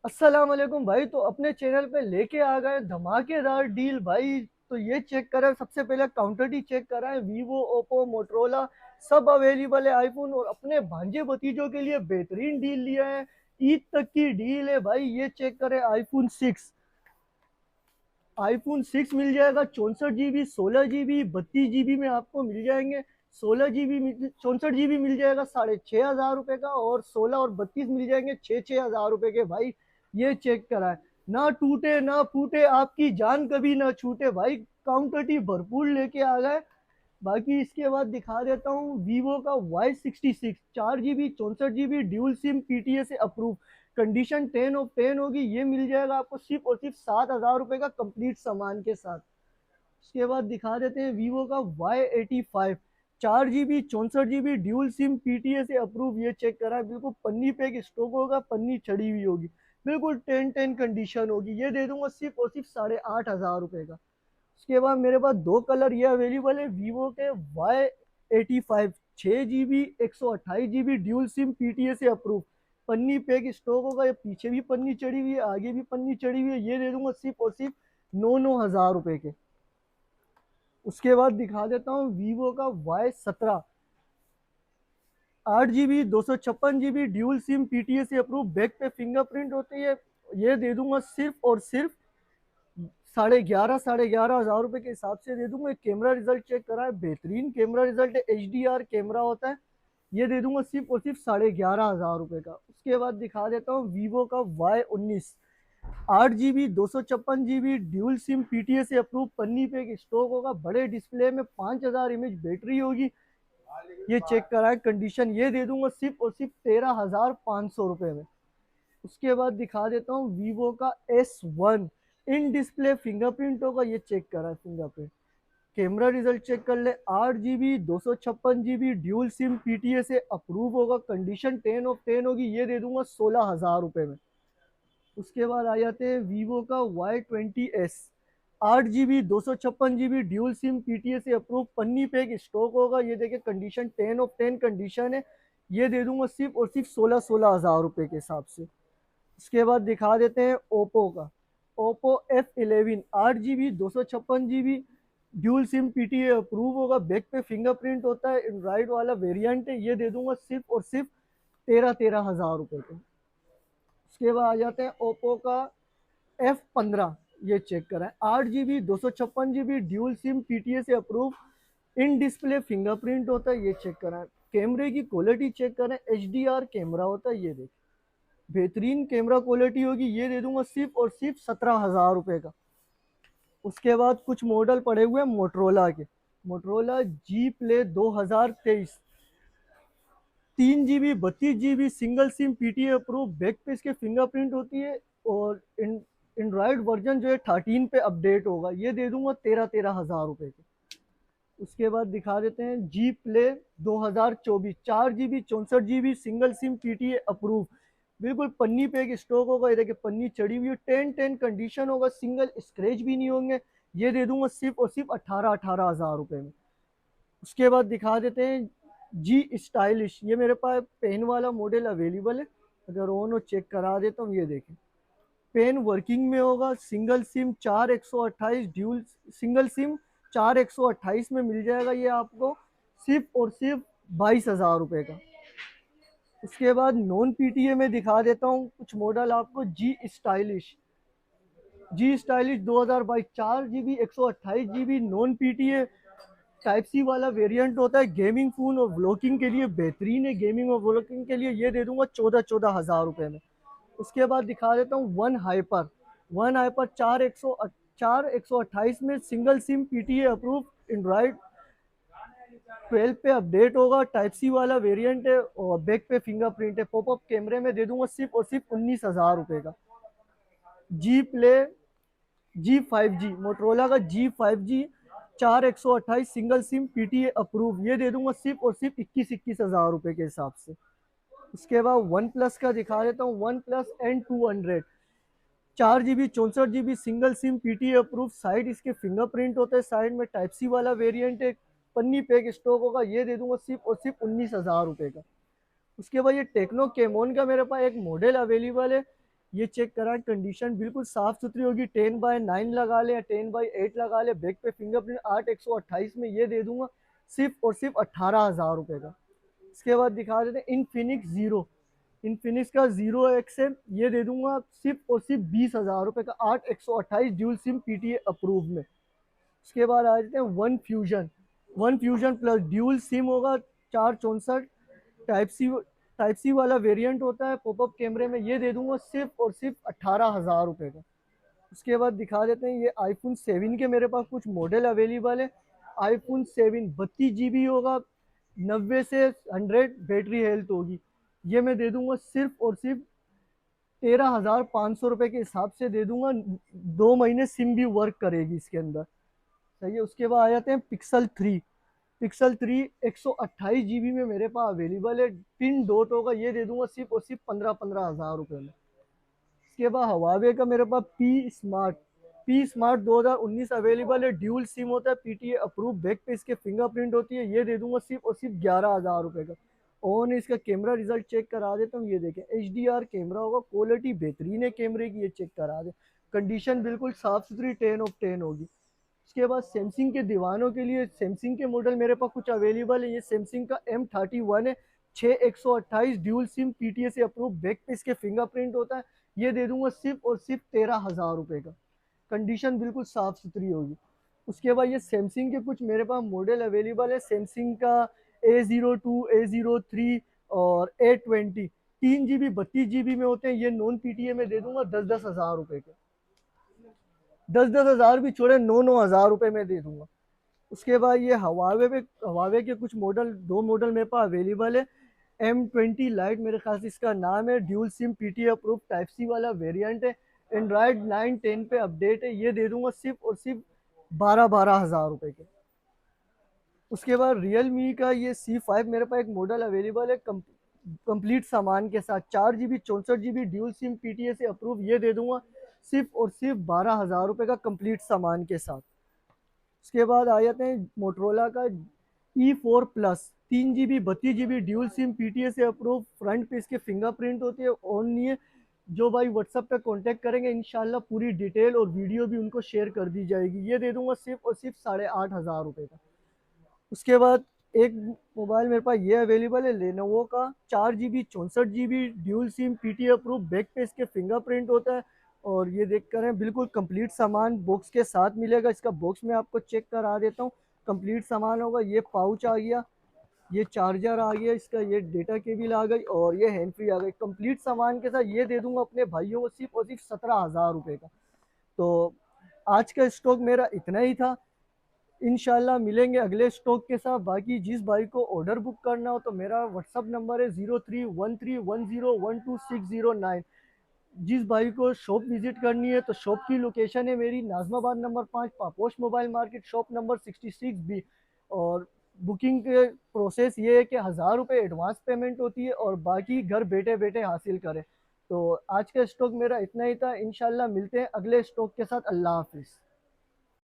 अस्सलाम वालेकुम भाई। तो अपने चैनल पे लेके आ गए धमाकेदार डील भाई। तो ये चेक करें, सबसे पहले काउंटर टी चेक कराएं। वीवो, ओप्पो, मोटरोला सब अवेलेबल है आईफोन। और अपने भांजे भतीजों के लिए बेहतरीन डील लिया है, ईद तक की डील है भाई। ये चेक करें, आईफोन 6 मिल जाएगा। 64 GB, 16 GB, 32 GB में आपको मिल जाएंगे। 16 GB, 64 GB मिल जाएगा 6,500 रुपए का। और 16 और 32 मिल जाएंगे 6,000 रुपए के भाई। ये चेक कराए, ना टूटे ना फूटे, आपकी जान कभी ना छूटे भाई। काउंटर भरपूर लेके आ गए। बाकी इसके बाद दिखा देता हूँ वीवो का Y66, 4 GB, 64 GB, dual SIM, PTA से अप्रूव, कंडीशन 10 ऑफ 10 होगी। ये मिल जाएगा आपको सिर्फ और सिर्फ 7,000 रुपए का कंप्लीट सामान के साथ। उसके बाद दिखा देते हैं वीवो का Y85, 4 GB, 64 GB, dual SIM, PTA से अप्रूव। ये चेक करा है, बिल्कुल पन्नी पे एक स्टॉक होगा, पन्नी चढ़ी हुई होगी, बिल्कुल 10-10 कंडीशन होगी। ये दे दूंगा सिर्फ और सिर्फ 8,500 रुपए का। उसके बाद मेरे पास दो कलर ये अवेलेबल है वीवो के Y85, 6 GB, 128 GB, dual SIM, PTA से अप्रूव, पन्नी पैक स्टॉक होगा। ये पीछे भी पन्नी चढ़ी हुई है, आगे भी पन्नी चढ़ी हुई है। ये दे दूंगा सिर्फ और सिर्फ 9,000 रुपए के। उसके बाद दिखा देता हूँ वीवो का Y17, 8 GB, 256 GB, dual SIM, PTA से अप्रूव, बैक पे फिंगरप्रिंट होती है। ये दे दूंगा सिर्फ और सिर्फ 11,500 रुपए के हिसाब से दे दूंगा। कैमरा रिजल्ट चेक करा है, बेहतरीन कैमरा रिजल्ट है, HDR कैमरा होता है। ये दे दूंगा सिर्फ और सिर्फ 11,500 रुपए का। उसके बाद दिखा देता हूँ वीवो का Y19, 8 GB, 256 GB, dual SIM, PTA से अप्रूव, पन्नी पे एक स्टॉक होगा, बड़े डिस्प्ले में, 5,000 mAh बैटरी होगी। ये चेक करा है, कंडीशन। ये दे दूंगा सिर्फ और सिर्फ 13,500 रुपए में। उसके बाद दिखा देता हूँ वीवो का S1, इन डिस्प्ले फिंगरप्रिंट होगा। ये चेक करा है फिंगरप्रिंट, कैमरा रिजल्ट चेक कर ले। 8 GB, 256 GB, dual SIM, PTA से अप्रूव होगा, कंडीशन 10 ऑफ 10 होगी। ये दे दूंगा 16,000 रुपए में। उसके बाद आ जाते हैं वीवो का Y20s, 8 GB, 256 GB, dual SIM, PTA से अप्रूव, पन्नी पे एक स्टॉक होगा। ये देखिए कंडीशन 10 ऑफ 10 कंडीशन है। ये दे दूंगा सिर्फ और सिर्फ 16,000 रुपए के हिसाब से। उसके बाद दिखा देते हैं ओप्पो का, Oppo F11, 8 GB, 256 GB, dual SIM, PTA approve होगा, बैक पे फिंगरप्रिंट होता है, एंड्रॉइड वाला वेरिएंट है। ये दे दूंगा सिर्फ और सिर्फ 13,000 रुपए के। उसके बाद आ जाते हैं ओप्पो का F15। ये चेक करा है, 8 GB, 256 GB, dual SIM, PTA से अप्रूव, इन डिस्प्ले फिंगरप्रिंट होता है। ये चेक करा है, कैमरे की क्वालिटी चेक करें, HDR कैमरा होता है। ये देख, बेहतरीन कैमरा क्वालिटी होगी। ये दे दूंगा सिर्फ और सिर्फ 17,000 रुपए का। उसके बाद कुछ मॉडल पड़े हुए हैं मोटरोला के, Motorola G play 2023, 3 GB, 32 GB, single SIM, PTA approve, back पे इसके फिंगरप्रिंट होती है। और एंड्रॉइड वर्जन जो है 13 पे अपडेट होगा। ये दे दूंगा 13,000 रुपए के। उसके बाद दिखा देते हैं G play 2024, 4 GB, 64 GB, single SIM, PTA approve, बिल्कुल पन्नी पे एक स्टॉक होगा। ये देखिए पन्नी चढ़ी हुई है, 10-10 कंडीशन होगा, सिंगल स्क्रैच भी नहीं होंगे। ये दे दूंगा सिर्फ और सिर्फ 18,000 में। उसके बाद दिखा देते हैं जी स्टाइलिश, ये मेरे पास पेन वाला मॉडल अवेलेबल है। अगर ऑन हो चेक करा देता हूँ। ये देखें, पेन वर्किंग में होगा, single SIM, 4 128, dual single SIM, 4 128 में मिल जाएगा ये आपको सिर्फ और सिर्फ 22,000 रुपए का। उसके बाद नॉन पीटीए में दिखा देता हूँ कुछ मॉडल आपको। G stylish 2022, 4 GB, 128 GB, non PTA, type C वाला वेरिएंट होता है। गेमिंग फोन और व्लॉगिंग के लिए बेहतरीन है, गेमिंग और व्लॉगिंग के लिए। ये दे दूंगा 14,000 रुपए में। उसके बाद दिखा देता हूँ वन हाइपर 4 128 में, single SIM, PTA approve, Android 12 पे अपडेट होगा, टाइप सी वाला वेरिएंट है, और बैक पे फिंगरप्रिंट है। पॉपअप कैमरे में दे दूंगा सिर्फ और सिर्फ 19,000 रुपए का। जी प्ले G5G, मोटरोला का G5G, 4 128, single SIM, PTA approve. ये दे दूंगा सिर्फ और सिर्फ 21,000 रुपए के हिसाब से। उसके बाद वन प्लस का दिखा देता हूँ, one plus N200, 4 GB, 64 GB, single SIM, PTA approve, side इसके फिंगरप्रिंट होते हैं, साइड में टाइप सी वाला वेरिएंट है, पन्नी पैक स्टॉक होगा। ये दे दूंगा सिर्फ और सिर्फ 19,000 रुपए का। उसके बाद ये टेक्नो केमोन का मेरे पास एक मॉडल अवेलेबल है, ये चेक करा, कंडीशन बिल्कुल साफ सुथरी होगी। 10/9 लगा ले या 10/8 लगा ले, बैक पे फिंगरप्रिंट 8/128 में ये दे दूंगा सिर्फ और सिर्फ 18,000 रुपये का। इसके बाद दिखा देते हैं इनफिनिक्स जीरो। इनफिनिक्स का जीरो एक्स है, ये दे दूंगा सिर्फ और सिर्फ 20,000 रुपये का, 8/128 ड्यूल सिम पीटीए अप्रूव में। उसके बाद आ जाते हैं one fusion. One fusion plus dual SIM होगा, 464 टाइप सी वाला वेरिएंट होता है पॉपअप कैमरे में, ये दे दूंगा सिर्फ और सिर्फ 18,000 रुपये का। उसके बाद दिखा देते हैं ये आईफोन 7 के मेरे पास कुछ मॉडल अवेलेबल है। आईफोन 7 32 GB होगा, 90 से 100 बैटरी हेल्थ होगी, ये मैं दे दूंगा सिर्फ और सिर्फ 13,500 रुपये के हिसाब से दे दूंगा। 2 महीने सिम भी वर्क करेगी इसके अंदर, सही है। उसके बाद आ जाते हैं पिक्सल 3। पिक्सल 3 128 GB में मेरे पास अवेलेबल है, पिन डॉट होगा, ये दे दूंगा सिर्फ और सिर्फ 15,000 रुपये में। इसके बाद हवावे का मेरे पास पी स्मार्ट 2019 अवेलेबल है, ड्यूल सिम होता है, पीटीए अप्रूव, बैक पे इसके फिंगरप्रिंट होती है, ये दे दूंगा सिर्फ और सिर्फ 11,000 रुपये का। और इसका कैमरा रिजल्ट चेक करा देता हूँ, ये देखें HDR कैमरा होगा, क्वालिटी बेहतरीन है कैमरे की, ये चेक करा दे। कंडीशन बिल्कुल साफ सुथरी 10/10 होगी। उसके बाद सैमसंग के दीवानों के लिए सैमसंग के मॉडल मेरे पास कुछ अवेलेबल है। ये सैमसंग का M31 है, 6/128 ड्यूल सिम पीटीए से अप्रूव, बैक पे इसके फिंगरप्रिंट होता है, ये दे दूंगा सिर्फ और सिर्फ 13,000 रुपये का। कंडीशन बिल्कुल साफ सुथरी होगी। उसके बाद ये सैमसंग के कुछ मेरे पास मॉडल अवेलेबल है, सैमसंग का A02, A03 और A20, 3 GB 32 GB में होते हैं, ये नॉन पीटीए में दे दूंगा 10,000 रुपये के। 10,000 भी छोड़े, 9,000 रुपये में दे दूंगा। उसके बाद ये हवावे के कुछ मॉडल, 2 मॉडल मेरे पास अवेलेबल है। M20 लाइट मेरे ख्याल से इसका नाम है, dual SIM PTA approve, type C वाला वेरिएंट है, एंड्रॉयड 9 10 पे अपडेट है, ये दे दूंगा सिर्फ और सिर्फ 12,000 रुपये के। उसके बाद रियलमी का ये C5 मेरे पास एक मॉडल अवेलेबल है, कंप्लीट सामान के साथ, 4 GB 64 GB dual SIM PTA से अप्रूव, ये दे दूंगा सिर्फ और सिर्फ 12,000 रुपये का कंप्लीट सामान के साथ। उसके बाद आ जाते हैं मोटरोला का E4 plus, 3 GB 32 GB dual SIM PTA से अप्रूव, फ्रंट पे इसके फिंगरप्रिंट होती है, ऑन नहीं है। जो भाई व्हाट्सएप पे कांटेक्ट करेंगे इंशाल्लाह पूरी डिटेल और वीडियो भी उनको शेयर कर दी जाएगी, ये दे दूंगा सिर्फ और सिर्फ 8,500 रुपये का। उसके बाद एक मोबाइल मेरे पास ये अवेलेबल है लेनोवो का, 4 GB 64 GB dual SIM PTA approve, back पे इसके फिंगरप्रिंट होता है, और ये देख कर है बिल्कुल कंप्लीट सामान बॉक्स के साथ मिलेगा। इसका बॉक्स में आपको चेक करा देता हूँ, कंप्लीट सामान होगा। ये पाउच आ गया, ये चार्जर आ गया इसका, ये डेटा केबल आ गई, और ये हैंड फ्री आ गई, कंप्लीट सामान के साथ ये दे दूंगा अपने भाइयों को सिर्फ और सिर्फ 17,000 रुपये का। तो आज का स्टॉक मेरा इतना ही था, इंशाल्लाह मिलेंगे अगले स्टॉक के साथ। बाकी जिस भाई को ऑर्डर बुक करना हो तो मेरा व्हाट्सअप नंबर है 0313101269। जिस भाई को शॉप विजिट करनी है तो शॉप की लोकेशन है मेरी Najmabad number 5, Paposh mobile market, shop number 66B। और बुकिंग के प्रोसेस ये है कि 1,000 रुपये एडवांस पेमेंट होती है और बाकी घर बैठे बैठे हासिल करें। तो आज का स्टॉक मेरा इतना ही था, इंशाल्लाह मिलते हैं अगले स्टॉक के साथ। अल्लाह हाफिज़।